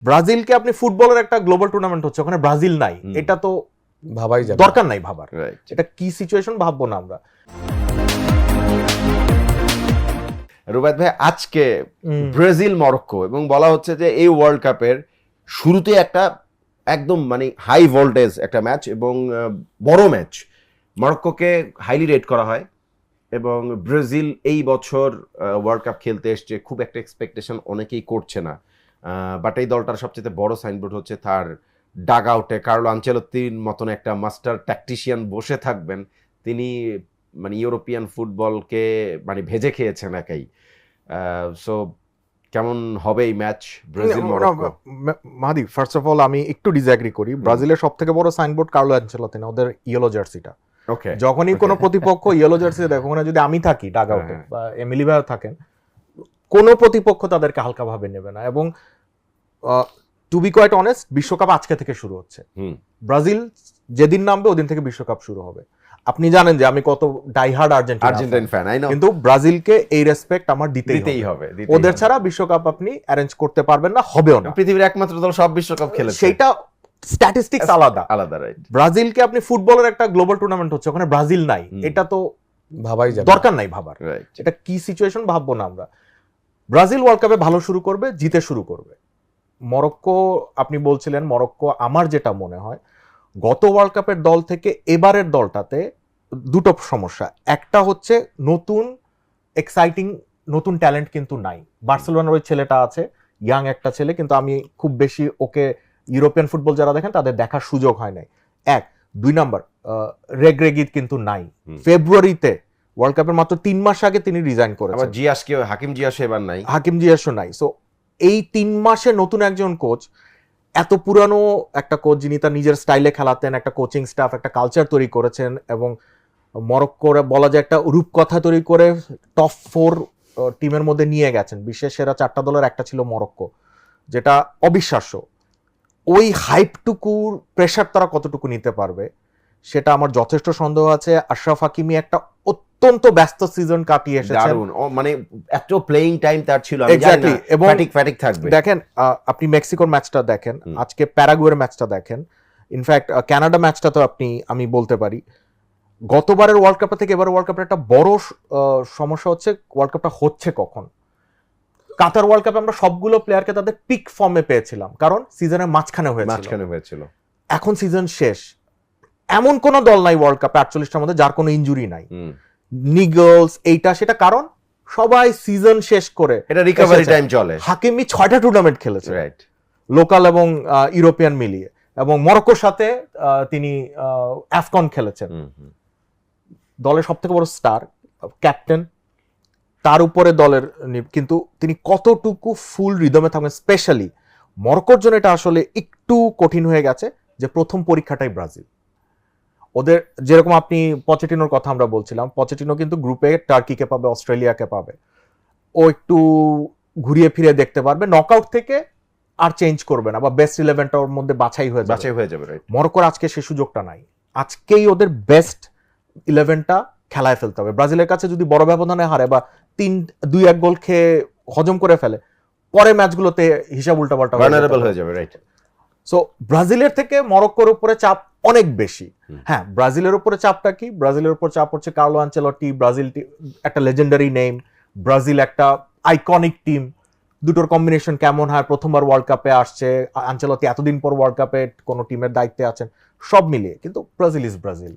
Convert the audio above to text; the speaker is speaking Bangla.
ব্রাজিলকে আপনি ফুটবলের একটা গ্লোবাল টুর্নামেন্ট হচ্ছে, ওখানে ব্রাজিল নাই, এটা তো ভাবাই যায় দরকার নাই ভাবার। এটা কি সিচুয়েশন ভাববো না আমরা। রুবায়েত ভাই, আজকে ব্রাজিল মরক্কো, এবং বলা হচ্ছে যে এই ওয়ার্ল্ড কাপের শুরুতে একটা একদম মানে হাই ভোল্টেজ একটা ম্যাচ এবং বড় ম্যাচ। মরক্কোকে হাইলি রেট করা হয় এবং ব্রাজিল এই বছর ওয়ার্ল্ড কাপ খেলতে এসছে, খুব একটা এক্সপেকটেশন অনেকেই করছে না। বাট এই দলটার সবচেয়ে বড় সাইনবোর্ড হচ্ছে তার ডাগ আউটে কার্লো আনচেলত্তির মতন একটা মাস্টার ট্যাকটিশিয়ান বসে থাকবেন। তিনি মানে ইউরোপিয়ান ফুটবলকে মানে ভেজে খেয়েছেন একাই। সো কেমন হবে এই match Brazil Morocco? Mahadi, first of all আমি একটু ডিসএগ্রি করি। ব্রাজিলের সবথেকে বড় সাইনবোর্ড কার্লো আনচেলত্তি না, ওদের ইয়েলো জার্সিটা। যখনই কোনো প্রতিপক্ষ ইয়েলো জার্সি দেখো, ওখানে যদি আমি থাকি ডাগ আউটে বা এমিলি ভাইও থাকেন, কোনো প্রতিপক্ষ তাদেরকে হালকাভাবে নেবে না। এবং টু বি কোয়াইট অনেস্ট, বিশ্বকাপ আজকে থেকে শুরু হচ্ছে। ব্রাজিল যেদিন নামবে ওদিন থেকে বিশ্বকাপ শুরু হবে। আপনি জানেন যে আমি কত ডাইহার্ড আর্জেন্টিনা ফ্যান, কিন্তু ব্রাজিলকে এই রেসপেক্ট আমার দিতেই হবে। ওদের ছাড়া বিশ্বকাপ আপনি অ্যারেঞ্জ করতে পারবেন না, হবেও না। পৃথিবীর একমাত্র দল সব বিশ্বকাপ খেলেছে, সেটা স্ট্যাটিস্টিক্স আলাদা রাইট। ব্রাজিলকে আপনি ফুটবলের একটা গ্লোবাল টুর্নামেন্ট হচ্ছে, ওখানে ব্রাজিল নাই, এটা তো ভাবাই যায় দরকার নাই ভাবার। এটা কি সিচুয়েশন ভাববো না আমরা। ব্রাজিল ওয়ার্ল্ড কাপে ভালো শুরু করবে, জিতে শুরু করবে। মরক্কো আপনি বলছিলেন, মরক্কো আমার যেটা মনে হয় গত ওয়ার্ল্ড কাপের দল থেকে এবারের দলটাতে দুটো সমস্যা। একটা হচ্ছে নতুন এক্সাইটিং নতুন ট্যালেন্ট কিন্তু নাই। বার্সেলোনার ওই ছেলেটা আছে, ইয়াং একটা ছেলে, কিন্তু আমি খুব বেশি ওকে ইউরোপিয়ান ফুটবল যারা দেখেন তাদের দেখার সুযোগ হয় নাই। এক, দুই নাম্বার, রেগরেগিত কিন্তু নাই। ফেব্রুয়ারিতে ওয়ার্ল্ড কাপের মাত্র 3 মাস আগে তিনি রিজাইন করেছেন। হাকিম জিয়াস এবার নাই, হাকিম জিয়াসও নাই। সো এই 3 মাসে নতুন একজন কোচ, এত পুরানো একটা কোচ যিনি তার নিজের স্টাইলে খেলাতেন, একটা কোচিং স্টাফ, একটা কালচার তৈরি করেছেন এবং মরক্কোর বলা যায় একটা রূপকথা তৈরি করে টপ 4 টিমের মধ্যে নিয়ে গেছেন। বিশ্বের সেরা 4টা দলের একটা ছিল মরক্কো, যেটা অবিশ্বাস্য। ওই হাইপটুকুর প্রেশার তারা কতটুকু নিতে পারবে সেটা আমার যথেষ্ট সন্দেহ আছে। আশরাফ হাকিমি একটা অত্যন্ত ব্যস্ত সিজন কাটিয়ে এসেছেন, মানে এত প্লেইং টাইম তার ছিল, এক্স্যাক্টলি। এবং ফ্যাটিক থাকবে। দেখেন, আপনি মেক্সিকোর ম্যাচটা দেখেন, আজকে প্যারাগুয়ের ম্যাচটা দেখেন, ইনফ্যাক্ট কানাডা ম্যাচটা তো আমি বলতে পারি গতবারের ওয়ার্ল্ড কাপ থেকে এবার ওয়ার্ল্ড কাপের একটা বড় সমস্যা হচ্ছে ওয়ার্ল্ড কাপটা হচ্ছে কখন। কাতার ওয়ার্ল্ড কাপে আমরা সবগুলো প্লেয়ারকে তাদের পিক ফর্মে পেয়েছিলাম, কারণ সিজনের মাঝখানে হয়েছিল। এখন সিজন শেষ, এমন কোন দল নাই ওয়ার্ল্ড কাপে 48টার মধ্যে যার কোনো ইনজুরি নাই, নিগলস এইটা সেটা, কারণ সবাই সিজন শেষ করে এটা রিকভারি টাইম চলে। হাকিমি 6টা টুর্নামেন্ট খেলেছে, লোকাল এবং ইউরোপিয়ান মিলিয়ে, এবং মরক্কোর সাথে তিনি আফকন খেলেছেন। দলের সবথেকে বড় স্টার, ক্যাপ্টেন, তার উপরে দলের, কিন্তু তিনি কতটুকু ফুল রিদমে থাকবেন। স্পেশালি মরক্কোর জন্য এটা আসলে একটু কঠিন হয়ে গেছে যে প্রথম পরীক্ষাটাই ব্রাজিল। ওদের যেরকম আপনি পচেটিনোর কথা আমরা বলছিলাম, পচেটিনো কিন্তু গ্রুপে টার্কিকে পাবে, অস্ট্রেলিয়াকে পাবে, ও একটু ঘুরিয়ে ফিরে দেখতে পারবে, নকআউট থেকে আর চেঞ্জ করবে না, বা বেস্ট 11টা ওর মধ্যে বাছাই হয়ে যাবে। মরক্কোর আজকে সেই সুযোগটা নাই, আজকেই ওদের বেস্ট 11টা খেলায় ফেলতে হবে। ব্রাজিলের কাছে যদি বড় ব্যবধানে হারে বা 2-1 গোল খেয়ে হজম করে ফেলে, পরে ম্যাচগুলোতে হিসাব উল্টাপাল্টা হয়ে যাবে, রাইট। সো ব্রাজিলের থেকে মরক্কোর উপরে চাপ অনেক বেশি। হ্যাঁ, ব্রাজিলের উপরে চাপটা কি? ব্রাজিলের উপর চাপ হচ্ছে কার্লো আনচেলত্তি, ব্রাজিল একটা লেজেন্ডারি নেম, ব্রাজিল একটা আইকনিক টিম, দুটোর কম্বিনেশন কেমন হয়, প্রথমবার ওয়ার্ল্ড কাপে আসছে, আনচেলত্তি এতদিন পর ওয়ার্ল্ড কাপে কোনো টিমের দায়িত্বে আছেন, সব মিলিয়ে কিন্তু ব্রাজিল ইজ ব্রাজিল।